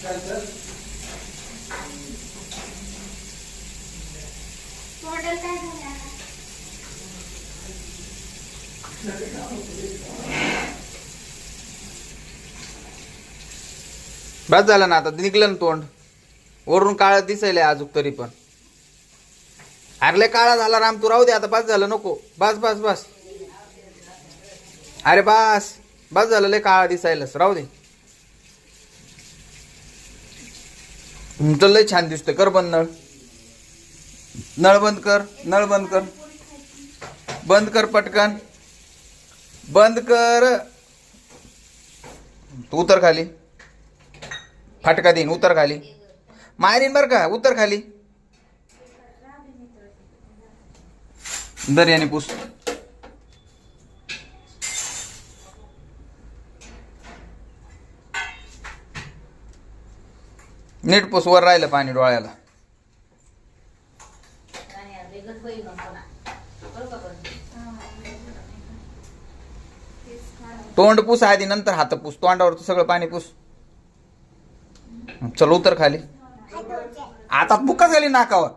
बस झालं ना, आता निघलं ना तोंड. वरून काळा दिसायला अजून तरी पण. अरे काळा झाला राम, तू राहू दे आता. बस झालं, नको. बस बस बस. अरे बस बस झालं, लय काळा दिसायलाच. राहू दे. तुमचं लय छान दिसतोय. कर बंद नळ. नळ बंद कर. नळ बंद कर. बंद कर पटकन. बंद कर. तू उतर खाली. फटका देईन. उतर खाली. मारीन बर का. उतर खाली. दर याने पुस. नीट पुस. वर राहिलं पाणी डोळ्याला. तोंड पुस आधी, नंतर हात पुस. तोंडावर सगळं पाणी पुस. चल उतर खाली. आता बुका झाली नाकावर.